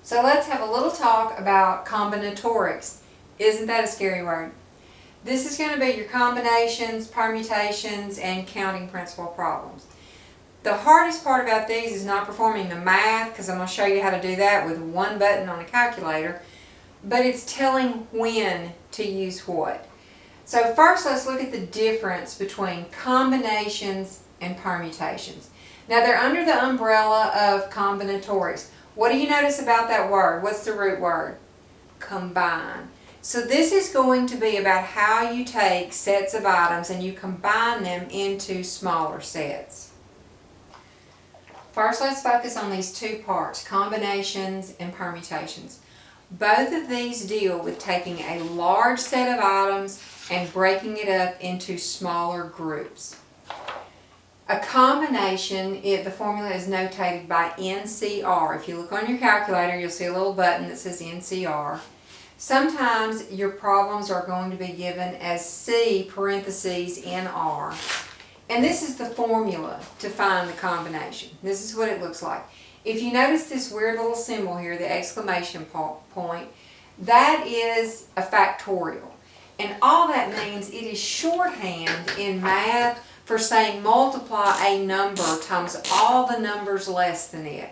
So let's have a little talk about combinatorics. Isn't that a scary word? This is going to be your combinations, permutations, and counting principle problems. The hardest part about these is not performing the math, because I'm going to show you how to do that with one button on a calculator, but it's telling when to use what. So first let's look at the difference between combinations and permutations. Now they're under the umbrella of combinatorics. What do you notice about that word? What's the root word? Combine. So this is going to be about how you take sets of items and you combine them into smaller sets. First, let's focus on these two parts, combinations and permutations. Both of these deal with taking a large set of items and breaking it up into smaller groups. A combination, the formula is notated by NCR. If you look on your calculator, you'll see a little button that says NCR. Sometimes your problems are going to be given as C parentheses NR. And this is the formula to find the combination. This is what it looks like. If you notice this weird little symbol here, the exclamation point, that is a factorial. And all that means it is shorthand in math for saying multiply a number times all the numbers less than it.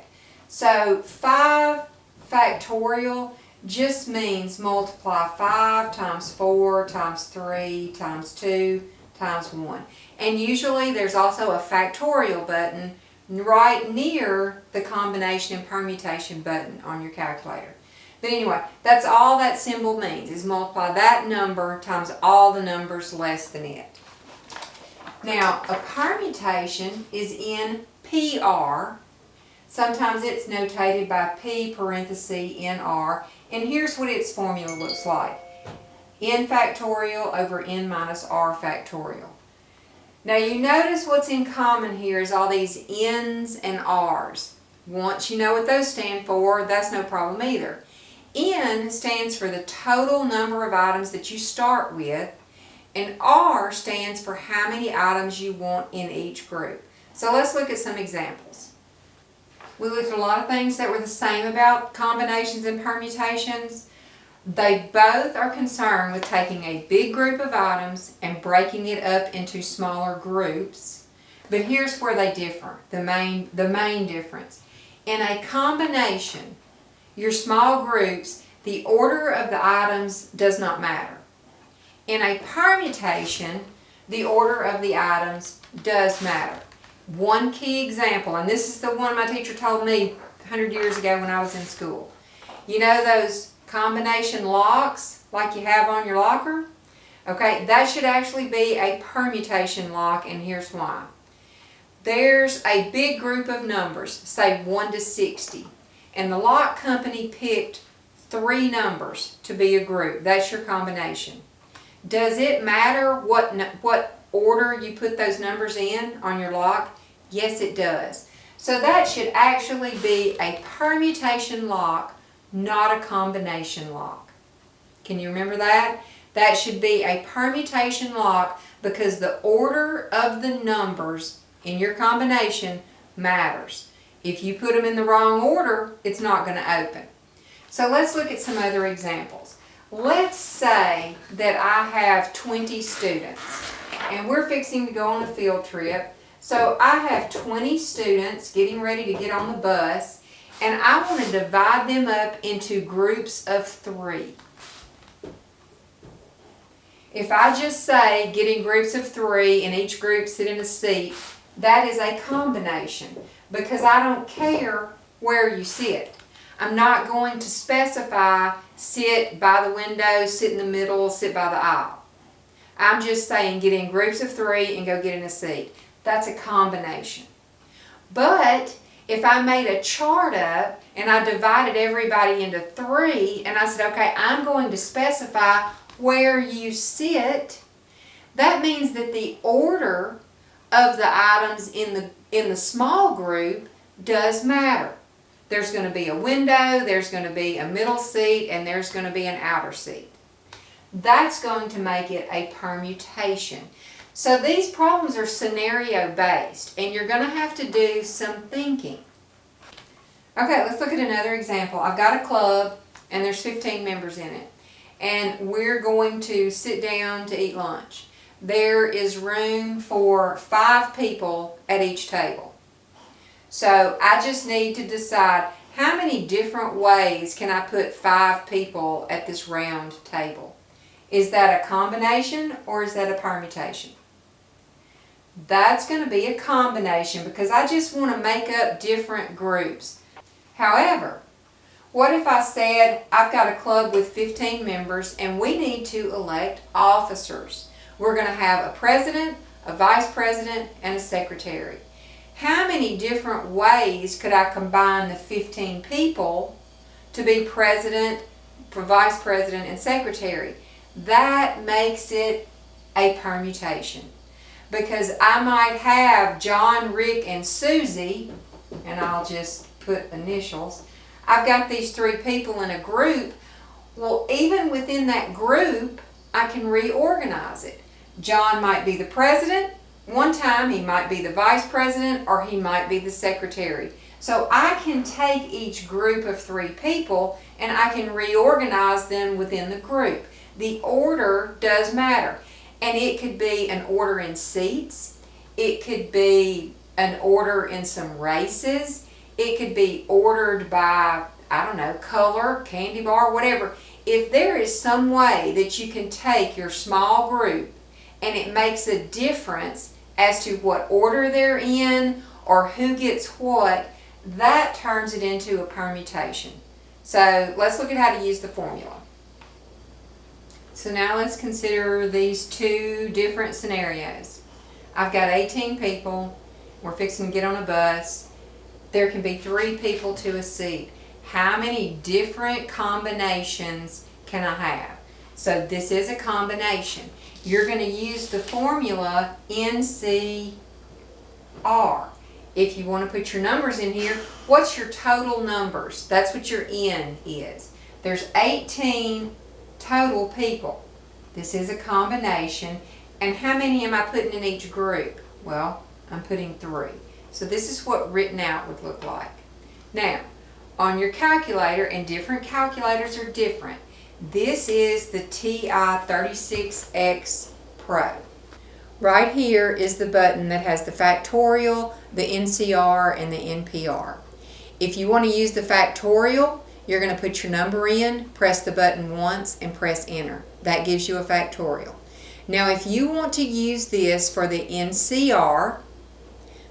So 5 factorial just means multiply 5 times 4 times 3 times 2 times 1. And usually there's also a factorial button right near the combination and permutation button on your calculator. But anyway, that's all that symbol means, is multiply that number times all the numbers less than it. Now, a permutation is in PR. Sometimes it's notated by P parenthesis NR. And here's what its formula looks like. N factorial over N minus R factorial. Now you notice what's in common here is all these N's and R's. Once you know what those stand for, that's no problem either. N stands for the total number of items that you start with, and R stands for how many items you want in each group. So let's look at some examples. We looked at a lot of things that were the same about combinations and permutations. They both are concerned with taking a big group of items and breaking it up into smaller groups. But here's where they differ, the main difference. In a combination, your small groups, the order of the items does not matter. In a permutation, the order of the items does matter. One key example, and this is the one my teacher told me 100 years ago when I was in school. You know those combination locks like you have on your locker? Okay, that should actually be a permutation lock, and here's why. There's a big group of numbers, say 1 to 60, and the lock company picked 3 numbers to be a group. That's your combination. Does it matter what order you put those numbers in on your lock? Yes, it does. So that should actually be a permutation lock, not a combination lock. Can you remember that? That should be a permutation lock because the order of the numbers in your combination matters. If you put them in the wrong order, it's not going to open. So let's look at some other examples. Let's say that I have 20 students and we're fixing to go on a field trip. So I have 20 students getting ready to get on the bus, and I want to divide them up into groups of 3. If I just say get in groups of 3 and each group sit in a seat, that is a combination because I don't care where you sit. I'm not going to specify sit by the window, sit in the middle, sit by the aisle. I'm just saying get in groups of 3 and go get in a seat. That's a combination. But if I made a chart up and I divided everybody into 3 and I said, okay, I'm going to specify where you sit, that means that the order of the items in the small group does matter. There's going to be a window, there's going to be a middle seat, and there's going to be an outer seat. That's going to make it a permutation. So these problems are scenario based, and you're going to have to do some thinking. Okay, let's look at another example. I've got a club and there's 15 members in it. And we're going to sit down to eat lunch. There is room for 5 people at each table. So I just need to decide how many different ways can I put 5 people at this round table. Is that a combination or is that a permutation? That's going to be a combination because I just want to make up different groups. However, what if I said I've got a club with 15 members and we need to elect officers? We're going to have a president, a vice president, and a secretary. How many different ways could I combine the 15 people to be president, vice president, and secretary? That makes it a permutation. Because I might have John, Rick, and Susie, and I'll just put initials. I've got these 3 people in a group. Well, even within that group, I can reorganize it. John might be the president. One time he might be the vice president or he might be the secretary. So I can take each group of 3 people and I can reorganize them within the group. The order does matter. And it could be an order in seats. It could be an order in some races. It could be ordered by, I don't know, color, candy bar, whatever. If there is some way that you can take your small group and it makes a difference as to what order they're in or who gets what, that turns it into a permutation. So let's look at how to use the formula. So now let's consider these 2 different scenarios. I've got 18 people. We're fixing to get on a bus. There can be 3 people to a seat. How many different combinations can I have? So this is a combination. You're going to use the formula NCR. If you want to put your numbers in here, what's your total numbers? That's what your N is. There's 18 total people. This is a combination. And how many am I putting in each group? Well, I'm putting 3. So this is what written out would look like. Now, on your calculator, and different calculators are different, this is the TI-36X Pro. Right here is the button that has the factorial, the NCR, and the NPR. If you want to use the factorial, you're going to put your number in, press the button once, and press enter. That gives you a factorial. Now if you want to use this for the NCR,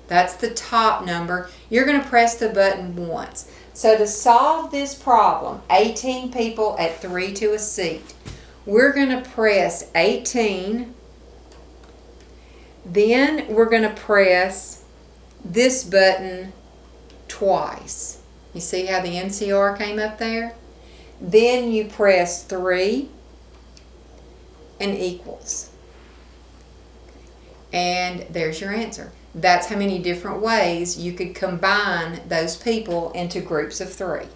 that's the top number, you're going to press the button once. So to solve this problem, 18 people at 3 to a seat, we're going to press 18, then we're going to press this button twice. You see how the NCR came up there? Then you press 3 and equals. And there's your answer. That's how many different ways you could combine those people into groups of 3.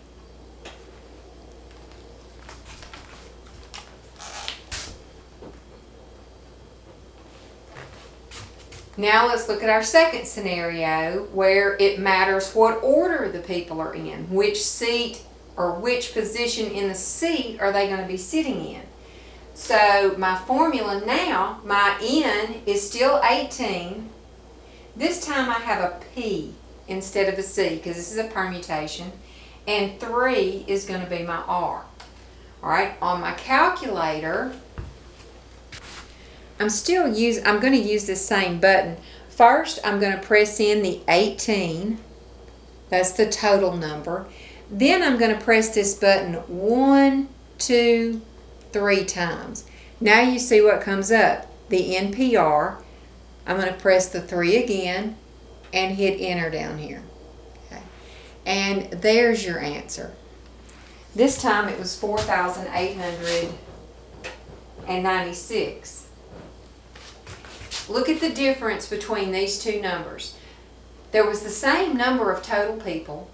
Now let's look at our second scenario where it matters what order the people are in. Which seat or which position in the seat are they going to be sitting in? So my formula now, my N is still 18. This time I have a P instead of a C because this is a permutation. And 3 is going to be my R. Alright, on my calculator, I'm going to use this same button. First, I'm going to press in the 18. That's the total number. Then I'm going to press this button 1, 2, 3 times. Now you see what comes up. The NPR. I'm going to press the 3 again and hit enter down here. Okay. And there's your answer. This time it was 4,896. Look at the difference between these 2 numbers. There was the same number of total people.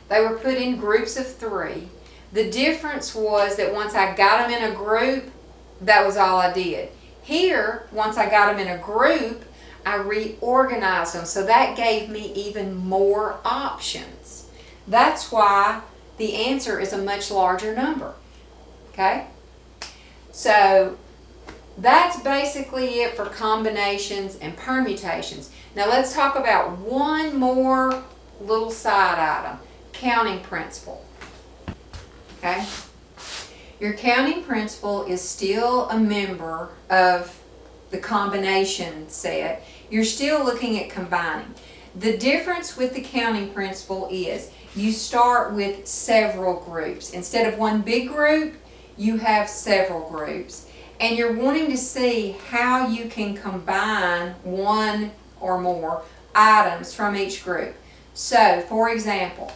They were put in groups of 3. The difference was that once I got them in a group, that was all I did. Here, once I got them in a group, I reorganized them. So that gave me even more options. That's why the answer is a much larger number. Okay? So that's basically it for combinations and permutations. Now let's talk about one more little side item, counting principle. Okay? Your counting principle is still a member of the combination set. You're still looking at combining. The difference with the counting principle is you start with several groups. Instead of one big group, you have several groups. And you're wanting to see how you can combine one or more items from each group. So, for example,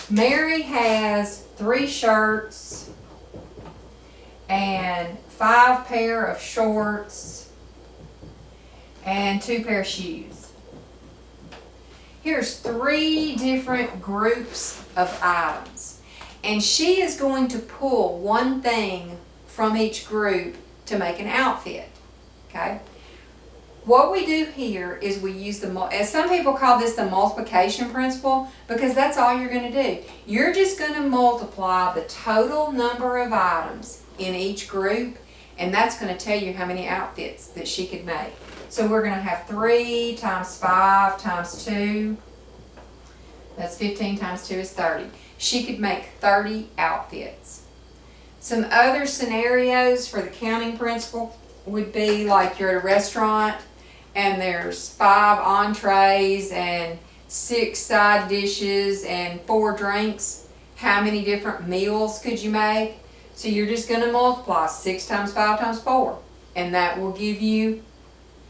Mary has 3 shirts and 5 pair of shorts and 2 pair of shoes. Here's 3 different groups of items. And she is going to pull one thing from each group to make an outfit. Okay? What we do here is we use as some people call this the multiplication principle, because that's all you're going to do. You're just going to multiply the total number of items in each group, and that's going to tell you how many outfits that she could make. So we're going to have 3 times 5 times 2. That's 15 times 2 is 30. She could make 30 outfits. Some other scenarios for the counting principle would be like you're at a restaurant and there's 5 entrees and 6 side dishes and 4 drinks. How many different meals could you make? So you're just going to multiply 6 times 5 times 4, and that will give you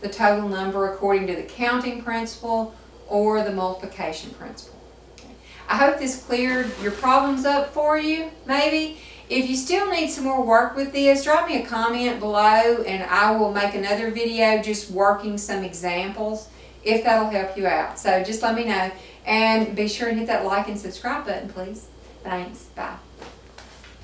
the total number according to the counting principle or the multiplication principle. Okay. I hope this cleared your problems up for you, maybe. If you still need some more work with this, drop me a comment below and I will make another video just working some examples if that'll help you out. So just let me know, and be sure to hit that like and subscribe button, please. Thanks. Bye.